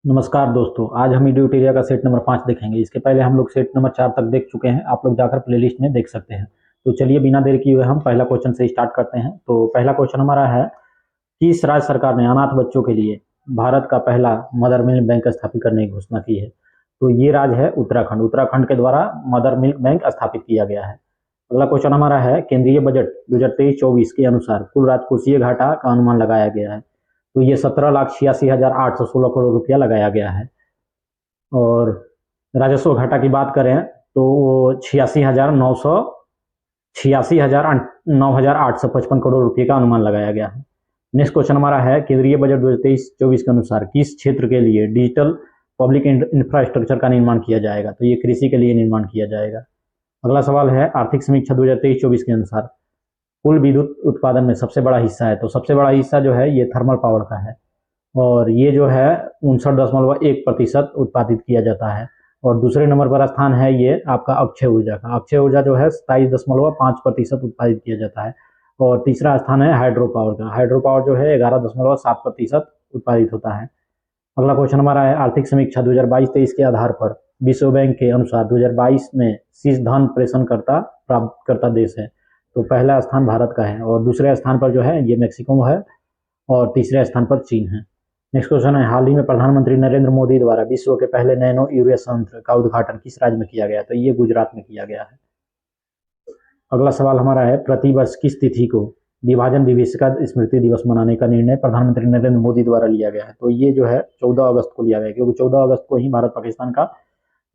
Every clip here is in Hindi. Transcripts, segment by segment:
नमस्कार दोस्तों, आज हम यूटिलिटी का सेट नंबर 5 देखेंगे। इसके पहले हम लोग सेट नंबर 4 तक देख चुके हैं। आप लोग जाकर प्लेलिस्ट में देख सकते हैं। तो चलिए बिना देर किए हुए हम पहला क्वेश्चन से स्टार्ट करते हैं। तो पहला क्वेश्चन हमारा है, किस राज्य सरकार ने अनाथ बच्चों के लिए भारत का पहला मदर मिल्क बैंक स्थापित करने की घोषणा की है? तो ये राज्य है उत्तराखंड। उत्तराखंड के द्वारा मदर मिल्क बैंक स्थापित किया गया है। अगला क्वेश्चन हमारा है, केंद्रीय बजट 2023-24 के अनुसार कुल राजकोषीय घाटा का अनुमान लगाया गया है। तो ये 17,86,816 करोड़ रुपया लगाया गया है। और राजस्व घाटा की बात करें तो वो 86,90855 करोड़ रुपए का अनुमान लगाया गया है। नेक्स्ट क्वेश्चन हमारा है, केंद्रीय बजट 2023-24 के अनुसार किस क्षेत्र के लिए डिजिटल पब्लिक इंफ्रास्ट्रक्चर का निर्माण किया जाएगा? तो ये कृषि के लिए निर्माण किया जाएगा। अगला सवाल है, आर्थिक समीक्षा 2023-24 के अनुसार कुल विद्युत उत्पादन में सबसे बड़ा हिस्सा है। तो सबसे बड़ा हिस्सा जो है ये थर्मल पावर का है, और ये जो है 59.1% उत्पादित किया जाता है। और दूसरे नंबर पर स्थान है ये आपका अक्षय ऊर्जा का। अक्षय ऊर्जा जो है 27.5% उत्पादित किया जाता है। और तीसरा स्थान है हाइड्रो पावर का। हाइड्रो पावर जो है 11.7% उत्पादित होता है। अगला क्वेश्चन हमारा है, आर्थिक समीक्षा 2022-23 के आधार पर विश्व बैंक के अनुसार 2022 में शीर्ष धन प्रेषण करता प्राप्त करता देश है। तो पहला स्थान भारत का है, और दूसरे स्थान पर जो है ये मेक्सिको है, और तीसरे स्थान पर चीन है। नेक्स्ट क्वेश्चन है, हाल ही में प्रधानमंत्री नरेंद्र मोदी द्वारा विश्व के पहले नैनो यूरिया संयंत्र का उद्घाटन किस राज्य में किया गया? तो ये गुजरात में किया गया है। अगला सवाल हमारा है, प्रतिवर्ष किस तिथि को विभाजन विभीषिका स्मृति दिवस मनाने का निर्णय प्रधानमंत्री नरेंद्र मोदी द्वारा लिया गया है? तो ये जो है 14 अगस्त को लिया गया, क्योंकि 14 अगस्त को ही भारत पाकिस्तान का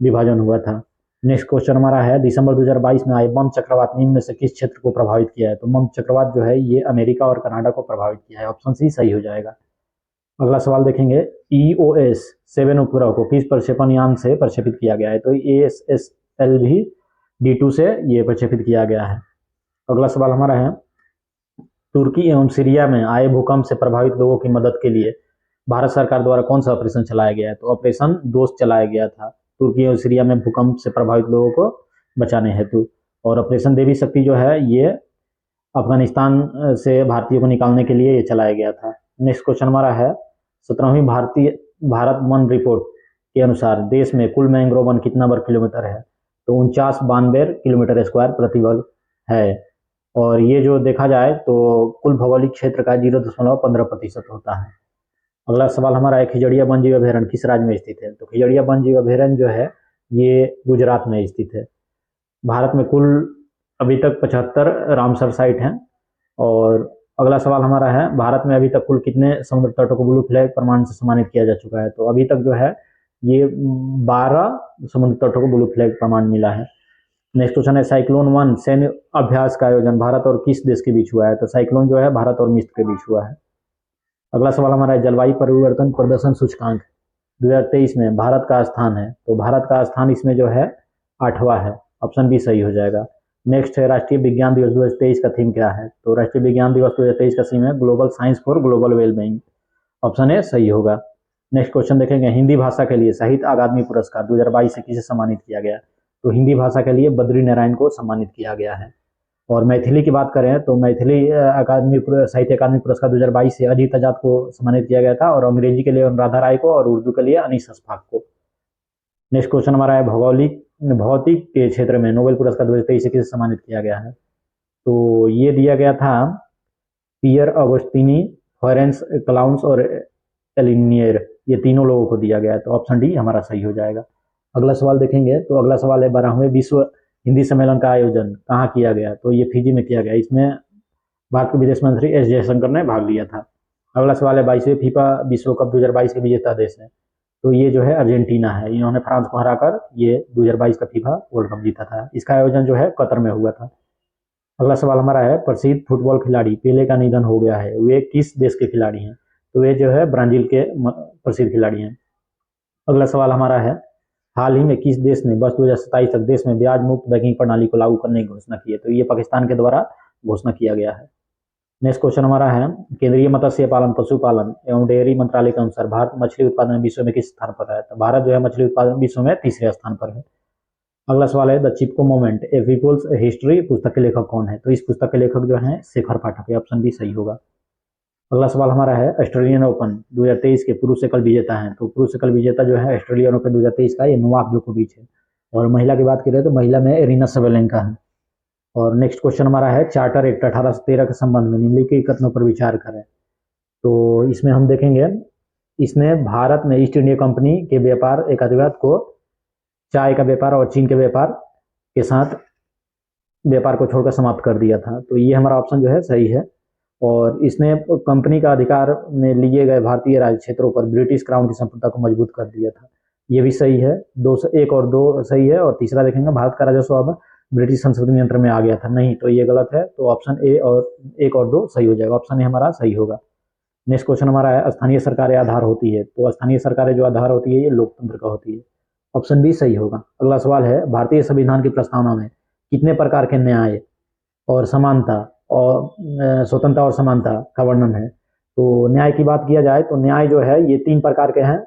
विभाजन हुआ था। नेक्स्ट क्वेश्चन हमारा है, दिसंबर 2022 में आए मम चक्रवात निम्न में से किस क्षेत्र को प्रभावित किया है? तो मम चक्रवात जो है ये अमेरिका और कनाडा को प्रभावित किया है। ऑप्शन सी सही हो जाएगा। अगला सवाल देखेंगे, EOS 7 उपग्रह को किस प्रक्षेपण यान से प्रक्षेपित किया गया है? तो ASSLV D2 से ये प्रक्षेपित किया गया है। अगला सवाल हमारा है, तुर्की एवं सीरिया में आए भूकंप से प्रभावित लोगों की मदद के लिए भारत सरकार द्वारा कौन सा ऑपरेशन चलाया गया है? तो ऑपरेशन दोस्त चलाया गया था तुर्की और सीरिया में भूकंप से प्रभावित लोगों को बचाने हेतु। और ऑपरेशन देवी शक्ति जो है ये अफगानिस्तान से भारतीयों को निकालने के लिए ये चलाया गया था। नेक्स्ट क्वेश्चन हमारा है, 17वीं भारत वन रिपोर्ट के अनुसार देश में कुल मैंग्रोव वन कितना वर्ग किलोमीटर है? तो 4992 किलोमीटर स्क्वायर प्रति वर्ग है। और ये जो देखा जाए तो कुल भौगोलिक क्षेत्र का 0.15% होता है। अगला सवाल हमारा है, खिजड़िया वन जीव अभयारण्य किस राज्य में स्थित है? तो खिजड़िया वन जीव अभयारण्य जो है ये गुजरात में स्थित है। भारत में कुल अभी तक 75 रामसर साइट हैं। और अगला सवाल हमारा है, भारत में अभी तक कुल कितने समुद्र तटों को ब्लू फ्लैग प्रमाण से सम्मानित किया जा चुका है? तो अभी तक जो है ये 12 समुद्र तटों को ब्लू फ्लैग प्रमाण मिला है। नेक्स्ट क्वेश्चन है, साइक्लोन 1 सैन्य अभ्यास का आयोजन भारत और किस देश के बीच हुआ है? तो साइक्लोन जो है भारत और मिस्र के बीच हुआ है। अगला सवाल हमारा है, जलवायु परिवर्तन प्रदर्शन सूचकांक 2023 में भारत का स्थान है। तो भारत का स्थान इसमें जो है 8वां है। ऑप्शन बी सही हो जाएगा। नेक्स्ट है, राष्ट्रीय विज्ञान दिवस 2023 का थीम क्या है? तो राष्ट्रीय विज्ञान दिवस 2023 का थीम है global science for global wellbeing. Option A सही होगा। नेक्स्ट क्वेश्चन देखेंगे, हिंदी भाषा के लिए साहित्य अकादमी पुरस्कार 2022 से किसे सम्मानित किया गया? तो हिंदी भाषा के लिए बद्री नारायण को सम्मानित किया गया है। और मैथिली की बात करें तो मैथिली साहित्य अकादमी पुरस्कार 2022 से अजीत आजाद को सम्मानित किया गया था, और अंग्रेजी के लिए अनुराधा राय को, और उर्दू के लिए अनीस अशफाक को। नेक्स्ट क्वेश्चन हमारा है, भौतिक के क्षेत्र में नोबेल पुरस्कार 2023 से किसे सम्मानित किया गया है? तो ये दिया गया था पियर अगोस्टिनी, फ्लोरेंस क्लाउंस और एलिनियर, ये तीनों लोगों को दिया गया है। तो ऑप्शन डी हमारा सही हो जाएगा। अगला सवाल देखेंगे, तो अगला सवाल है, 12वें विश्व हिंदी सम्मेलन का आयोजन कहाँ किया गया? तो ये फिजी में किया गया। इसमें भारत के विदेश मंत्री एस जयशंकर ने भाग लिया था। अगला सवाल है, 22वें फीफा विश्व कप 2022 के विजेता देश है। तो ये जो है अर्जेंटीना है। इन्होंने फ्रांस को हराकर ये 2022 का फीफा वर्ल्ड कप जीता था। इसका आयोजन जो है कतर में हुआ था। अगला सवाल हमारा है, प्रसिद्ध फुटबॉल खिलाड़ी पेले का निधन हो गया है, वे किस देश के खिलाड़ी हैं? तो वे जो है ब्राजील के प्रसिद्ध खिलाड़ी हैं। अगला सवाल हमारा है, हाल ही में किस देश ने वर्ष 2027 तक देश में ब्याज मुक्त बैंकिंग प्रणाली को लागू करने की घोषणा की है? तो ये पाकिस्तान के द्वारा घोषणा किया गया है। नेक्स्ट क्वेश्चन हमारा है, केंद्रीय मत्स्य पालन पशुपालन एवं डेयरी मंत्रालय के अनुसार भारत मछली उत्पादन में विश्व में किस स्थान पर है? तो भारत जो है मछली उत्पादन विश्व में तीसरे स्थान पर है। अगला सवाल है, the Chipko movement a people's history पुस्तक के लेखक कौन है? तो इस पुस्तक के लेखक जो है शेखर पाठक है। ऑप्शन बी सही होगा। अगला सवाल हमारा है ऑस्ट्रेलियन ओपन 2023 के पुरुष एकल विजेता हैं। तो पुरुष एकल विजेता जो है ऑस्ट्रेलियन ओपन 2023 का ये नोवाक जोकोविच है। और महिला की बात करें तो महिला में एरिना सबेलेंका है। और नेक्स्ट क्वेश्चन हमारा है चार्टर एक्ट 1813 के संबंध में निम्नलिखित कथनों पर विचार करें। तो इसमें हम देखेंगे, इसने भारत में ईस्ट इंडिया कंपनी के व्यापार एकाधिपत्य को, चाय का व्यापार और चीन के व्यापार के साथ व्यापार को छोड़कर समाप्त कर दिया था। तो ये हमारा ऑप्शन जो है सही है। और इसने कंपनी का अधिकार में लिए गए भारतीय राज्य क्षेत्रों पर ब्रिटिश क्राउन की संप्रभुता को मजबूत कर दिया था। ये भी सही है। एक और दो सही है। और तीसरा देखेंगे भारत का राजस्व अब ब्रिटिश संसद नियंत्रण में आ गया था। नहीं, तो ये गलत है। तो ऑप्शन ए और एक और दो सही हो जाएगा। ऑप्शन ए हमारा सही होगा। नेक्स्ट क्वेश्चन हमारा है स्थानीय सरकारें आधार होती है। तो स्थानीय सरकारें जो आधार होती है ये लोकतंत्र का होती है। ऑप्शन बी सही होगा। अगला सवाल है भारतीय संविधान की प्रस्तावना में कितने प्रकार के न्याय और समानता और स्वतंत्रता और समानता का वर्णन है। तो न्याय की बात किया जाए तो न्याय जो है ये 3 प्रकार के हैं,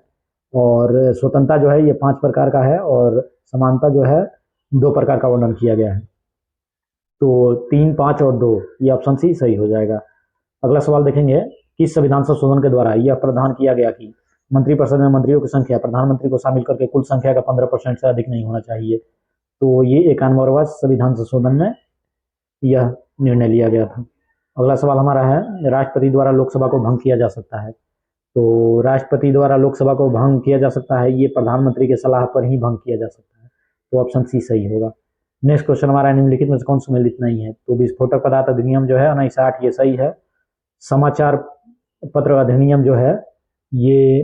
और स्वतंत्रता जो है ये 5 प्रकार का है, और समानता जो है 2 प्रकार का वर्णन किया गया है। तो 3, 5 और 2 ये ऑप्शन सी सही हो जाएगा। अगला सवाल देखेंगे किस संविधान संशोधन के द्वारा यह प्रावधान किया गया कि मंत्रिपरिषद में मंत्रियों की संख्या प्रधानमंत्री को शामिल करके कुल संख्या का 15% से अधिक नहीं होना चाहिए। तो ये 91वां संविधान संशोधन में यह निर्णय लिया गया था। अगला सवाल हमारा है राष्ट्रपति द्वारा लोकसभा को भंग किया जा सकता है। तो राष्ट्रपति द्वारा लोकसभा को भंग किया जा सकता है, ये प्रधानमंत्री के सलाह पर ही भंग किया जा सकता है। तो ऑप्शन सी सही होगा। नेक्स्ट क्वेश्चन हमारा निम्नलिखित में से कौन सम्मिलित नहीं है। तो विस्फोटक पदार्थ अधिनियम जो है 1960 ये सही है। समाचार पत्र अधिनियम जो है ये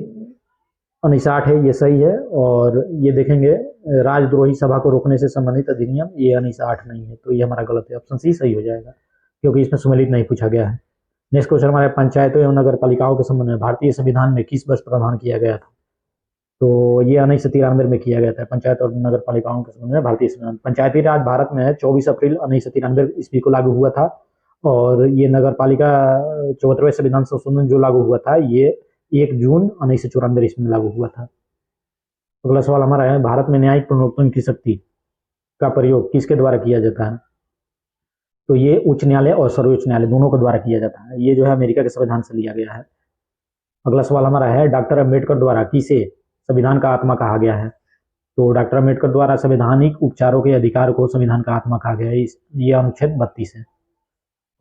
1960 है, ये सही है। और ये देखेंगे राजद्रोही सभा को रोकने से संबंधित अधिनियम ये 1960 नहीं है। तो ये हमारा गलत है। ऑप्शन सी सही हो जाएगा क्योंकि इसमें सम्मिलित नहीं पूछा गया है। नेक्स्ट क्वेश्चन हमारे पंचायतों एवं नगर पालिकाओं के संबंध में भारतीय संविधान में किस वर्ष प्रावधान किया गया था। तो ये 1993 में किया गया था। पंचायत और नगर पालिकाओं के संबंध में भारतीय संविधान, पंचायती राज भारत में 24 अप्रैल 1993 ईस्वी को लागू हुआ था। और ये नगर पालिका 74वें संविधान संशोधन जो लागू हुआ था ये 1 जून 1994 ईस्वी में लागू हुआ था। अगला सवाल हमारा है भारत में न्यायिक पुनरुत्थान की शक्ति का प्रयोग किसके द्वारा किया जाता है। तो ये उच्च न्यायालय और सर्वोच्च न्यायालय दोनों के द्वारा किया जाता है। ये जो है अमेरिका के संविधान से लिया गया है। अगला सवाल हमारा है डॉक्टर अम्बेडकर द्वारा किसे संविधान का आत्मा कहा गया है। तो डॉक्टर अम्बेडकर द्वारा संवैधानिक उपचारों के अधिकार को संविधान का आत्मा कहा गया है। ये अनुच्छेद 32 है।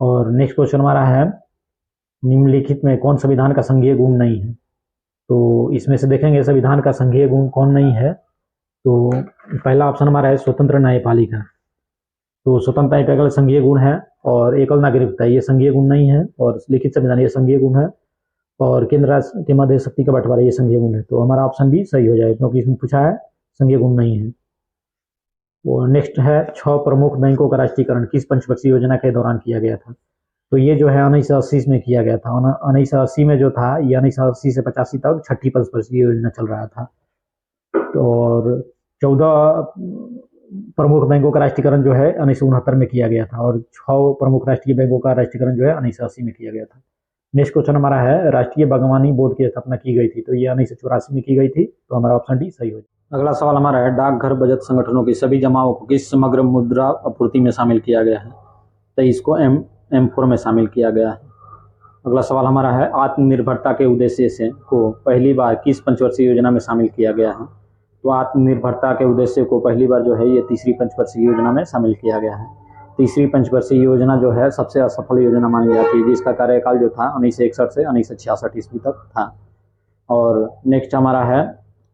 और नेक्स्ट क्वेश्चन हमारा है निम्नलिखित में कौन संविधान का संघीय गुण नहीं है। तो इसमें से देखेंगे संविधान का संघीय गुण कौन नहीं है। तो पहला ऑप्शन हमारा है स्वतंत्र न्यायपालिका। तो स्वतंत्रता एक एकल संघीय गुण है। और एकल नागरिकता ये संघीय गुण नहीं है। और लिखित संविधान ये संघीय गुण है। और केंद्र राज्य के मध्य शक्ति का बंटवारा ये संघीय गुण है। तो हमारा ऑप्शन भी सही हो जाएगा क्योंकि इसमें पूछा है संघीय गुण नहीं है। और नेक्स्ट है 6 प्रमुख बैंकों का राष्ट्रीयकरण किस पंचवर्षीय योजना के दौरान किया गया था। तो ये जो है 1980 में किया गया था। 1980 में जो था ये 1980 से 85 तक 6ठी पंचवर्षीय योजना चल रहा था। और 14 प्रमुख बैंकों का राष्ट्रीयकरण जो है 1969 में किया गया था। और 6 प्रमुख राष्ट्रीय बैंकों का राष्ट्रीयकरण जो है 1980 में किया गया था। नेक्स्ट क्वेश्चन हमारा है राष्ट्रीय बागवानी बोर्ड की स्थापना की गई थी। तो ये 1984 में की गई थी। तो हमारा ऑप्शन डी सही हो जाएगा। अगला सवाल हमारा है डाकघर बचत संगठनों की सभी जमाओं को किस समग्र मुद्रा आपूर्ति में शामिल किया गया है। तो इसको M4 में शामिल किया गया है। अगला सवाल हमारा है आत्मनिर्भरता के उद्देश्य से को पहली बार किस पंचवर्षीय योजना में शामिल किया गया है। तो आत्मनिर्भरता के उद्देश्य को पहली बार जो है ये 3री पंचवर्षीय योजना में शामिल किया गया है। 3री पंचवर्षीय योजना जो है सबसे असफल योजना मानी जाती है, जिसका कार्यकाल जो था 1961 से 1966 ईस्वी तक था। और नेक्स्ट हमारा है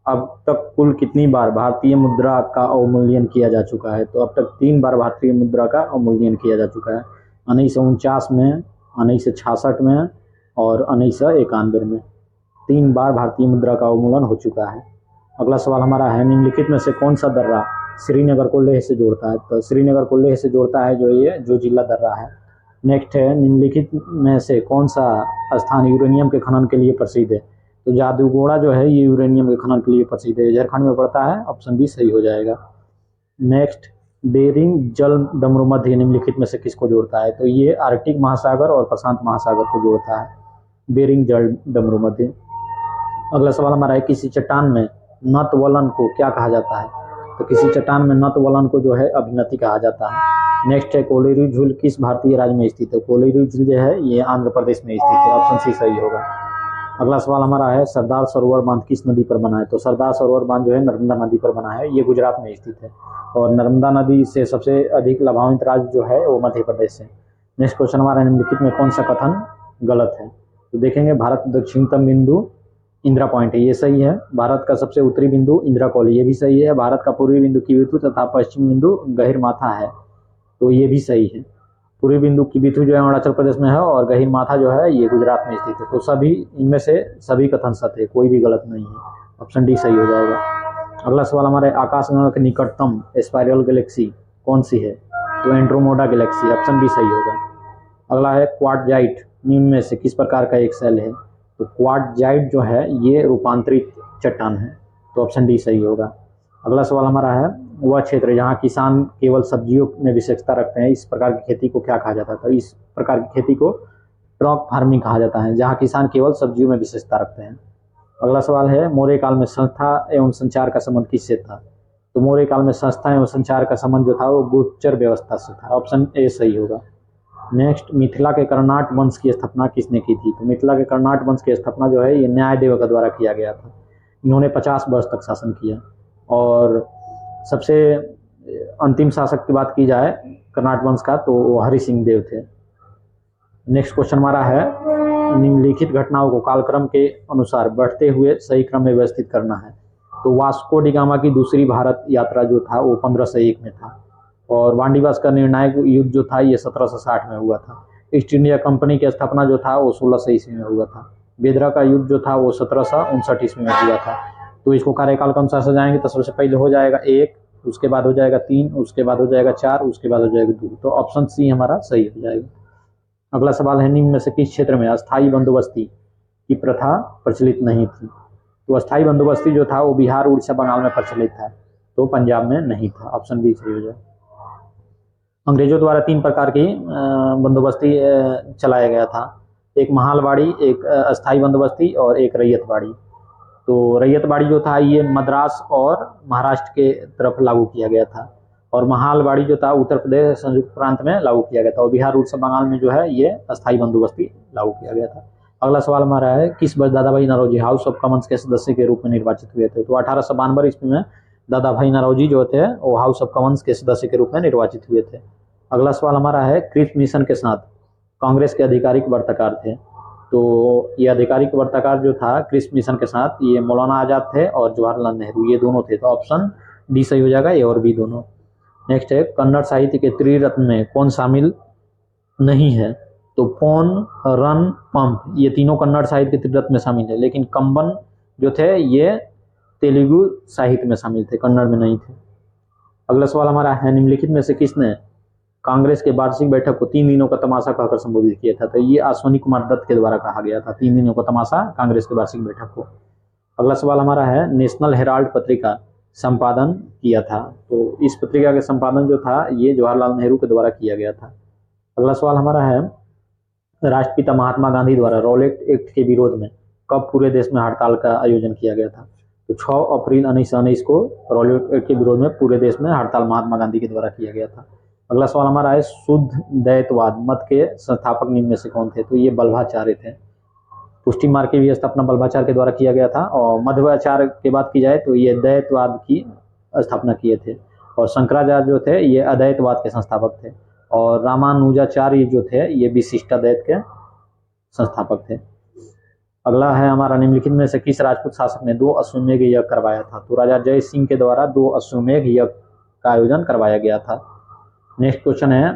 अब तक कुल कितनी बार भारतीय मुद्रा का अवमूल्यन किया जा चुका है। तो अब तक 3 बार भारतीय मुद्रा का अवमूल्यन किया जा चुका है। 1949 में, 1966 में और 1991 में 3 बार भारतीय मुद्रा का अवमूल्यन हो चुका है। अगला सवाल हमारा है निम्नलिखित में से कौन सा दर्रा श्रीनगर को लेह से जोड़ता है। तो श्रीनगर को लेह से जोड़ता है जो ये जोजिला दर्रा है। नेक्स्ट है निम्नलिखित में से कौन सा स्थान यूरेनियम के खनन के लिए प्रसिद्ध है। तो जादूगोड़ा जो है ये यूरेनियम के खनन के लिए प्रसिद्ध है, झारखंड में पड़ता है। ऑप्शन बी सही हो जाएगा। नेक्स्ट बेरिंग जल डमरू मध्य निम्नलिखित में से किसको जोड़ता है। तो ये आर्कटिक महासागर और प्रशांत महासागर को जोड़ता है, बेरिंग जल डमरू मध्य। अगला सवाल हमारा है किसी चट्टान में नतवलन को क्या कहा जाता है। तो किसी चट्टान में नतवलन को जो है अभिनति कहा जाता है। नेक्स्ट है कोलेरू झील किस भारतीय राज्य में स्थित है? कोलेरू झील जो है ये आंध्र प्रदेश में स्थित है, ऑप्शन सी सही होगा। अगला सवाल हमारा है सरदार सरोवर बांध किस नदी पर बना है? तो सरदार सरोवर बांध जो है नर्मदा नदी पर बना है, ये गुजरात में स्थित है और नर्मदा नदी से सबसे अधिक लाभान्वित राज्य जो है वो मध्य प्रदेश है। नेक्स्ट क्वेश्चन हमारा निम्नलिखित में कौन सा कथन गलत है? तो देखेंगे भारत दक्षिणतम बिंदु इंदिरा पॉइंट है, ये सही है। भारत का सबसे उत्तरी बिंदु इंदिरा कॉलोनी, ये भी सही है। भारत का पूर्वी बिंदु किबिथु तथा पश्चिम बिंदु गहिरमाथा है, तो ये भी सही है। पूर्वी बिंदु किबिथु जो है अरुणाचल प्रदेश में है और गहिरमाथा जो है ये गुजरात में स्थित है। तो सभी इनमें से सभी कथन सत्य है, कोई भी गलत नहीं है, ऑप्शन डी सही हो जाएगा। अगला सवाल हमारे आकाशगंगा के निकटतम स्पाइरल गैलेक्सी कौन सी है? तो एंड्रोमेडा गैलेक्सी, ऑप्शन बी सही होगा। अगला है क्वार्टजाइट निम्न में से किस प्रकार का एक सेल है? तो क्वार्टजाइट जो है ये रूपांतरित चट्टान है, तो ऑप्शन डी सही होगा। अगला सवाल हमारा है वह क्षेत्र जहाँ किसान केवल सब्जियों में विशेषता रखते हैं, इस प्रकार की खेती को क्या कहा जाता है? तो इस प्रकार की खेती को ट्रॉक फार्मिंग कहा जाता है, जहाँ किसान केवल सब्जियों में विशेषता रखते हैं। अगला सवाल है मौर्य काल में संस्था एवं संचार का संबंध किससे था? तो मौर्य काल में संस्था एवं संचार का संबंध जो था वो गुप्तचर व्यवस्था से था, ऑप्शन ए सही होगा। नेक्स्ट मिथिला के कर्नाट वंश की स्थापना किसने की थी? तो मिथिला के कर्नाट वंश की स्थापना जो है ये न्यायदेव के द्वारा किया गया था। इन्होंने 50 वर्ष तक शासन किया और सबसे अंतिम शासक की बात की जाए कर्नाट वंश का तो वो हरि सिंह देव थे। नेक्स्ट क्वेश्चन हमारा है निम्नलिखित घटनाओं को कालक्रम के अनुसार बढ़ते हुए सही क्रम में व्यवस्थित करना है। तो वास्को डी गामा की दूसरी भारत यात्रा जो था वो 1501 में था और वांडीवास का निर्णायक युद्ध जो था ये 1760 में हुआ था। ईस्ट इंडिया कंपनी की स्थापना जो था वो 1600 ईस्वी में हुआ था। बेदरा का युद्ध जो था वो 1759 ईस्वी में हुआ था। तो इसको कार्यकाल के अनुसार सजाएंगे तो सबसे पहले हो जाएगा 1, उसके बाद हो जाएगा 3, उसके बाद हो जाएगा 4, उसके बाद हो जाएगा 2, तो ऑप्शन सी हमारा सही हो जाएगा। अगला सवाल है निम्न में से किस क्षेत्र में अस्थायी बंदोबस्ती की प्रथा प्रचलित नहीं थी? तो अस्थायी बंदोबस्ती जो था वो बिहार, उड़ीसा, बंगाल में प्रचलित था, तो पंजाब में नहीं था, ऑप्शन बी सही हो जाए। अंग्रेजों द्वारा 3 प्रकार की बंदोबस्ती चलाया गया था, एक महालवाड़ी, एक अस्थायी बंदोबस्ती और एक रैयतवाड़ी। तो रैयतवाड़ी जो था ये मद्रास और महाराष्ट्र के तरफ लागू किया गया था और महालवाड़ी जो था उत्तर प्रदेश संयुक्त प्रांत में लागू किया गया था और बिहार, उड़ीसा, बंगाल में जो है ये अस्थायी बंदोबस्ती लागू किया गया था। अगला सवाल हमारा है किस वर्ष दादा भाई नौरोजी हाउस ऑफ कॉमन्स के सदस्य के रूप में निर्वाचित हुए थे? तो 1892 ईस्वी में दादा भाई नौरोजी जो थे वो हाउस ऑफ कॉमन्स के सदस्य के रूप में निर्वाचित हुए थे। अगला सवाल हमारा है क्रिप्स मिशन के साथ कांग्रेस के आधिकारिक वार्ताकार थे? तो ये आधिकारिक वार्ताकार जो था क्रिप्स मिशन के साथ ये मौलाना आजाद थे और जवाहरलाल नेहरू, ये दोनों थे, तो ऑप्शन डी सही हो जाएगा, ए और बी दोनों। नेक्स्ट है कन्नड़ साहित्य के त्रिरत्न में कौन शामिल नहीं है? तो पोन, रन, पंप, ये तीनों कन्नड़ साहित्य के त्रिरत्न में शामिल है, लेकिन कंबन जो थे ये तेलुगु साहित्य में शामिल थे, कन्नड़ में नहीं थे। अगला सवाल हमारा है निम्नलिखित में से किसने कांग्रेस के वार्षिक बैठक को 3 दिनों का तमाशा कहकर संबोधित किया था? तो ये अश्वनी कुमार दत्त के द्वारा कहा गया था 3 दिनों का तमाशा कांग्रेस के वार्षिक बैठक को। अगला सवाल हमारा है नेशनल हेराल्ड पत्रिका संपादन किया था? तो इस पत्रिका के संपादन जो था ये जवाहरलाल नेहरू के द्वारा किया गया था। अगला सवाल हमारा है राष्ट्रपिता महात्मा गांधी द्वारा रॉलेट एक्ट के विरोध में कब पूरे देश में हड़ताल का आयोजन किया गया था? तो 6 अप्रैल 1919 को रॉलेट एक्ट के विरोध में पूरे देश में हड़ताल महात्मा गांधी के द्वारा किया गया था। अगला सवाल हमारा है शुद्ध द्वैतवाद मत के संस्थापक निम्न में से कौन थे? तो ये वल्लभाचार्य थे। पुष्टि मार्ग की भी स्थापना वल्लभाचार्य के द्वारा किया गया था और मध्वाचार्य की बात की जाए तो ये द्वैतवाद की स्थापना किए थे और शंकराचार्य जो थे ये अद्वैतवाद के संस्थापक थे और रामानुजाचार्य जो थे ये विशिष्टाद्वैत के संस्थापक थे। अगला है हमारा निम्नलिखित में से किस राजपूत शासक ने 2 अश्वमेध यज्ञ करवाया था? तो राजा जय सिंह के द्वारा 2 अश्वमेध यज्ञ का आयोजन करवाया गया था। नेक्स्ट क्वेश्चन है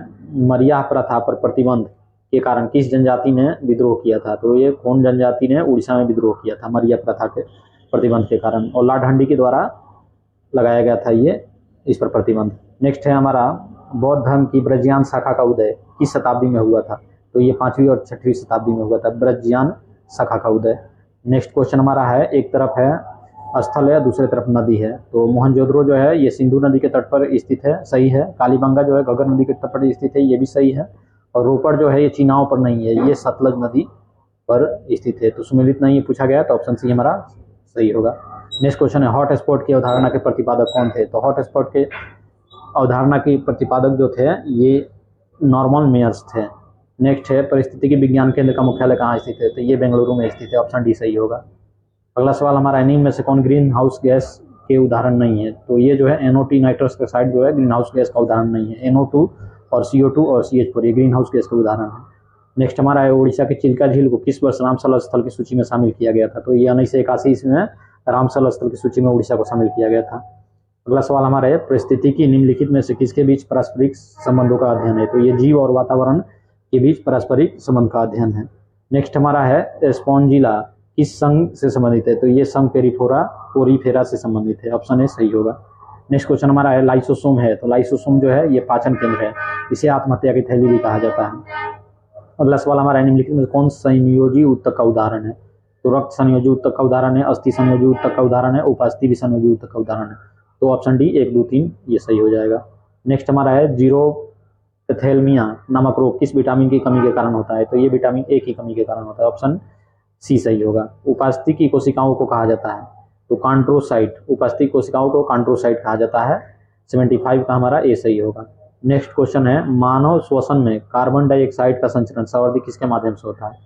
मरियाह प्रथा पर प्रतिबंध के कारण किस जनजाति ने विद्रोह किया था? तो ये कौन जनजाति ने उड़ीसा में विद्रोह किया था मरियाह प्रथा के प्रतिबंध के कारण, और लाडहंडी के द्वारा लगाया गया था ये इस पर प्रतिबंध। नेक्स्ट है हमारा बौद्ध धर्म की ब्रजयान शाखा का उदय किस शताब्दी में हुआ था? तो ये 5वीं और 6वीं शताब्दी में हुआ था ब्रजयान शाखा का उदय। नेक्स्ट क्वेश्चन हमारा है एक तरफ है स्थल है दूसरी तरफ नदी है, तो मोहनजोदड़ो जो है ये सिंधु नदी के तट पर स्थित है, सही है। कालीबंगा जो है घग्गर नदी के तट पर स्थित है, ये भी सही है। और रोपड़ जो है ये चीनाव पर नहीं है, ये सतलज नदी पर स्थित है, तो सुमेलित नहीं पूछा गया, तो ऑप्शन सी हमारा सही होगा। नेक्स्ट क्वेश्चन है हॉट स्पॉट की अवधारणा के प्रतिपादक कौन थे? तो हॉट स्पॉट के अवधारणा के प्रतिपादक जो थे ये नॉर्मन मेयर्स थे। नेक्स्ट है पारिस्थितिकी विज्ञान केंद्र का मुख्यालय कहाँ स्थित है, तो ये बेंगलुरु में स्थित है, ऑप्शन डी सही होगा। अगला सवाल हमारा निम्न में से कौन ग्रीन हाउस गैस के उदाहरण नहीं है, तो ये जो है NO2 नाइट्रस ऑक्साइड जो है ग्रीन हाउस गैस का उदाहरण नहीं है। NO2 और CO2 और CH4 ये ग्रीन हाउस गैस के उदाहरण है। नेक्स्ट हमारा है उड़ीसा के चिल्का झील को किस वर्ष रामसर स्थल की सूची में शामिल किया गया था, तो ये 1981 ईस्वी में रामसर स्थल की सूची में उड़ीसा को शामिल किया गया था। अगला सवाल हमारा है पारिस्थितिकी निम्नलिखित में से किसके बीच पारस्परिक संबंधों का अध्ययन है, तो ये जीव और वातावरण के बीच पारस्परिक संबंध का अध्ययन है। नेक्स्ट हमारा है स्पॉन्जिला किस संघ से संबंधित है, तो ये संघ पोरीफेरा से संबंधित है, ऑप्शन ए सही होगा। नेक्स्ट क्वेश्चन हमारा है लाइसोसोम है, तो लाइसोसोम जो है ये पाचन केंद्र है, इसे आत्महत्या की थैली भी कहा जाता है। अगला सवाल हमारा निम्नलिखित में कौन संयोजी ऊतक का उदाहरण है, तो रक्त संयोजी ऊतक का उदाहरण है, अस्थि संयोजी ऊतक का उदाहरण है, उपास्थि भी संयोजी ऊतक का उदाहरण है, तो ऑप्शन डी 1, 2, 3 ये सही हो जाएगा। नेक्स्ट हमारा है जीरोपैथेलमिया नामक रोग किस विटामिन की कमी के कारण होता है, तो ये विटामिन ए की कमी के कारण होता है, ऑप्शन सी सही होगा। उपास्थि की कोशिकाओं को कहा जाता है, तो कांट्रोसाइट, उपास्थि कोशिकाओं को कांट्रोसाइट कहा जाता है, 75 का हमारा ए सही होगा। नेक्स्ट क्वेश्चन है मानव श्वसन में कार्बन डाइऑक्साइड का संचरण संवर्धित किसके माध्यम से होता है,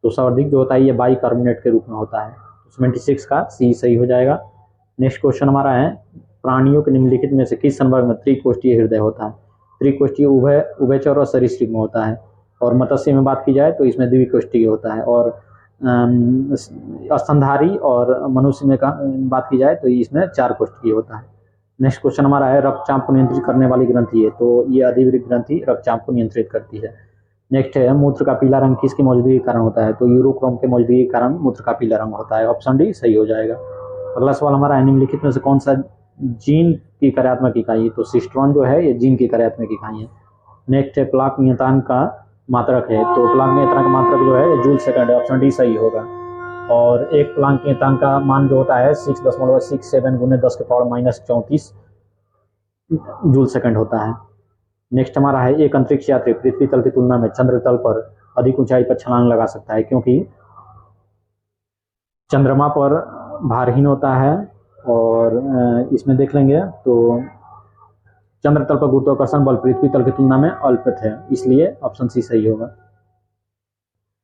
तो संवर्धित जो होता है ये बाइकार्बोनेट के रूप में होता है, 76 का सी सही हो जाएगा। नेक्स्ट क्वेश्चन हमारा है प्राणियों के निम्नलिखित में से किस संवर्ग में त्रिकोष्ठीय हृदय होता है, त्रिकोष्ठीय उभयचर और सरीसृप में होता है, और मत्स्य में बात की जाए तो इसमें द्विकोष्ठीय होता है, और स्तनधारी और मनुष्य में बात की जाए तो इसमें 4 कोष्ठीय होता है। नेक्स्ट क्वेश्चन हमारा है रक्तचाप को नियंत्रित करने वाली ग्रंथि है, तो ये अधिवृक्क ग्रंथि रक्तचाप को नियंत्रित करती है। नेक्स्ट है मूत्र का पीला रंग किसकी मौजूदगी के कारण होता है, तो यूरोक्रोम के मौजूदगी के कारण मूत्र का पीला रंग होता है, ऑप्शन डी सही हो जाएगा। अगला सवाल हमारा है निम्नलिखित में से कौन सा जीन की कार्यात्मक इकाई, तो सिस्ट्रॉन जो है ये जीन की कार्यात्मक इकाई है। नेक्स्ट है प्लाक नियतांक का मात्रक है, तो प्लाक नियतांक का मात्रक जो है जूल सेकंड है, ऑप्शन डी सही होगा। और एक प्लाक नियतांक का मान जो होता है 6.67 × 10⁻⁻34 जूल सेकंड होता है। नेक्स्ट हमारा है एक अंतरिक्ष यात्री पृथ्वी तल की तुलना में चंद्र तल पर अधिक ऊंचाई पर छलांग लगा सकता है, क्योंकि चंद्रमा पर भारहीन होता है, और इसमें देख लेंगे तो चंद्र तल पर गुरुत्वाकर्षण बल पृथ्वी तल की तुलना में अल्प है, इसलिए ऑप्शन सी सही होगा।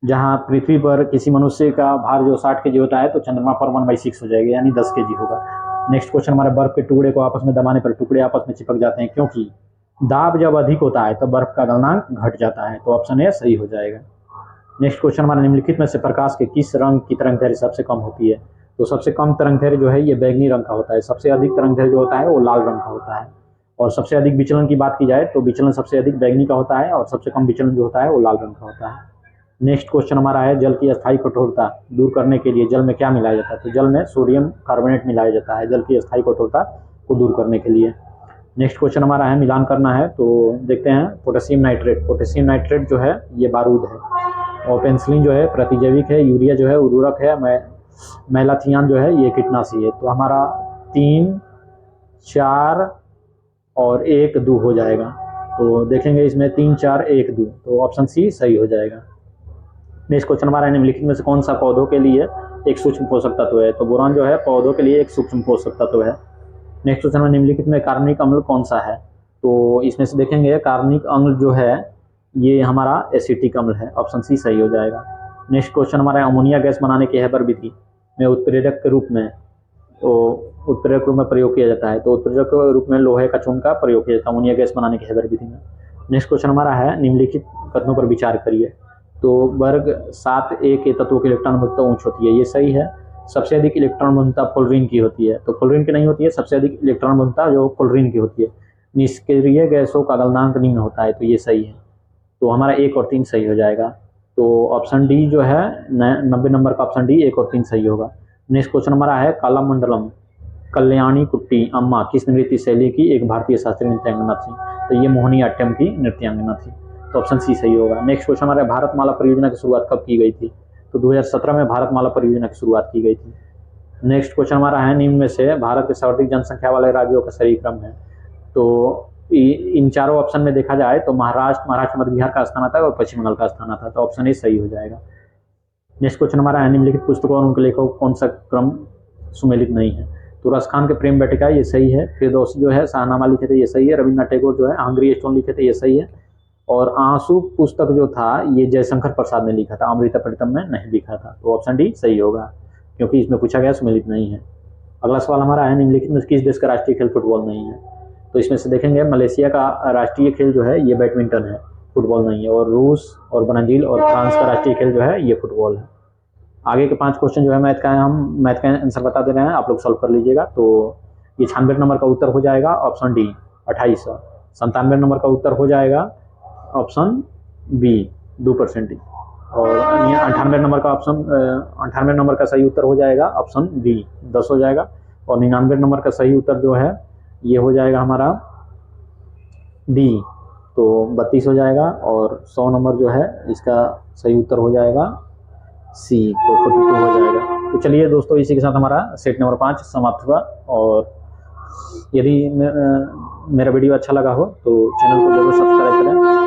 जहां पृथ्वी पर किसी मनुष्य का भार जो 60 kg होता है, तो चंद्रमा पर 1/6 हो जाएगा, यानी 10 kg होगा। नेक्स्ट क्वेश्चन हमारे बर्फ के टुकड़े को आपस में दबाने पर टुकड़े आपस में चिपक जाते हैं, क्योंकि दाब जब अधिक होता है तो बर्फ का गलनांक घट जाता है, तो ऑप्शन ए सही हो जाएगा। नेक्स्ट क्वेश्चन हमारे निम्नलिखित में से प्रकाश के किस रंग की तरंगदैर्घ्य सबसे कम होती है, तो सबसे कम तरंगदैर्घ्य जो है ये बैंगनी रंग का होता है, सबसे अधिक तरंगदैर्घ्य जो होता है वो लाल रंग का होता है, और सबसे अधिक विचलन की बात की जाए तो विचलन सबसे अधिक बैंगनी का होता है, और सबसे कम विचलन जो होता है वो लाल रंग का होता है। नेक्स्ट क्वेश्चन हमारा है जल की अस्थायी कठोरता दूर करने के लिए जल में क्या मिलाया जाता है, तो जल में सोडियम कार्बोनेट मिलाया जाता है जल की अस्थायी कठोरता को दूर करने के लिए। नेक्स्ट क्वेश्चन हमारा है मिलान करना है, तो देखते हैं पोटेशियम नाइट्रेट जो है ये बारूद है, और पेंसिलिन जो है प्रतिजैविक है, यूरिया जो है उर्वरक है, मैलाथियान जो है ये कीटनाशी है, तो हमारा 3, 4 और 1, 2 हो जाएगा, तो देखेंगे इसमें 3, 4, 1, 2, तो ऑप्शन सी सही हो जाएगा। नेक्स्ट क्वेश्चन हमारा निम्नलिखित में से कौन सा पौधों के लिए एक सूक्ष्म पोषक तत्व है, तो बोरान जो है पौधों के लिए एक सूक्ष्म पोषक तत्व है। नेक्स्ट क्वेश्चन में निम्नलिखित में कार्बनिक अम्ल कौन सा है, तो इसमें से देखेंगे कार्बनिक अम्ल जो है ये हमारा एसिटिक अम्ल है, ऑप्शन सी सही हो जाएगा। नेक्स्ट क्वेश्चन हमारा अमोनिया गैस बनाने की हैबर विधि में उत्प्रेरक के रूप में प्रयोग किया जाता है, तो उत्प्रेरक के रूप में लोहे का चून का प्रयोग किया जाता है अमोनिया गैस बनाने की हैबर विधि में। नेक्स्ट क्वेश्चन हमारा है निम्नलिखित कथनों पर विचार करिए, तो वर्ग 7a के तत्वों की इलेक्ट्रॉन घनत्व उच्च होती है, ये सही है। सबसे अधिक इलेक्ट्रॉन घनत्व फ्लोरीन की होती है, तो फ्लोरीन की नहीं होती है, सबसे अधिक इलेक्ट्रॉन घनत्व जो फ्लोरीन की होती है। निष्क्रिय गैसों का गलनांक निम्न होता है, तो ये सही है, तो हमारा 1 और 3 सही हो जाएगा, तो ऑप्शन डी जो है 90 नंबर का ऑप्शन डी 1 और 3 सही होगा। नेक्स्ट क्वेश्चन हमारा है कालामंडलम कल्याणी कुट्टी अम्मा किस नृत्य शैली की एक भारतीय शास्त्रीय नृत्यांगना थी, तो ये मोहिनीअट्टम की नृत्यांगना थी, तो ऑप्शन सी सही होगा। नेक्स्ट क्वेश्चन हमारे भारतमाला परियोजना की शुरुआत कब की गई थी, तो 2017 में भारतमाला परियोजना की शुरुआत की गई थी। नेक्स्ट क्वेश्चन हमारा है निम्न में से भारत के सर्वाधिक जनसंख्या वाले राज्यों का सही क्रम है, तो इन चारों ऑप्शन में देखा जाए तो महाराष्ट्र मध्य बिहार का स्थान आता है और पश्चिम बंगाल का स्थान आता है, तो ऑप्शन ए सही हो जाएगा। नेक्स्ट क्वेश्चन हमारा है निम्नलिखित पुस्तकों और उनके लेखकों कौन सा क्रम सुमेलित नहीं है, तुरस खान के प्रेम बैठिका ये सही है। फिरदौसी जो है शाहनामा लिखे थे ये सही है। रविन्द्रनाथ टैगोर जो है हंग्री स्टोन लिखे थे ये सही है। और आंसू पुस्तक जो था ये जयशंकर प्रसाद ने लिखा था, अमृता प्रीतम में नहीं लिखा था। तो ऑप्शन डी सही होगा क्योंकि इसमें पूछा गया सुमेलित नहीं है। अगला सवाल हमारा है निम्नलिखित में किस देश का राष्ट्रीय खेल फुटबॉल नहीं है। तो इसमें से देखेंगे मलेशिया का राष्ट्रीय खेल जो है ये बैडमिंटन है, फुटबॉल नहीं है। और रूस और ब्राजील और फ्रांस का राष्ट्रीय खेल जो है ये फुटबॉल है। आगे के 5 क्वेश्चन जो है मैथ का है, हम मैथ का आंसर बता दे रहे हैं, आप लोग सॉल्व कर लीजिएगा। तो ये 96 नंबर का उत्तर हो जाएगा ऑप्शन डी 2800। 97 नंबर का उत्तर हो जाएगा ऑप्शन बी 2%। और 98 नंबर का ऑप्शन 98 नंबर का सही उत्तर हो जाएगा ऑप्शन बी 10 हो जाएगा। और 99 नंबर का सही उत्तर जो है ये हो जाएगा हमारा डी, तो 32 हो जाएगा। और 100 नंबर जो है इसका सही उत्तर हो जाएगा सी, तो 42 हो जाएगा। तो चलिए दोस्तों, इसी के साथ हमारा सेट नंबर 5 समाप्त हुआ। और यदि मेरा वीडियो अच्छा लगा हो तो चैनल को जरूर सब्सक्राइब करें।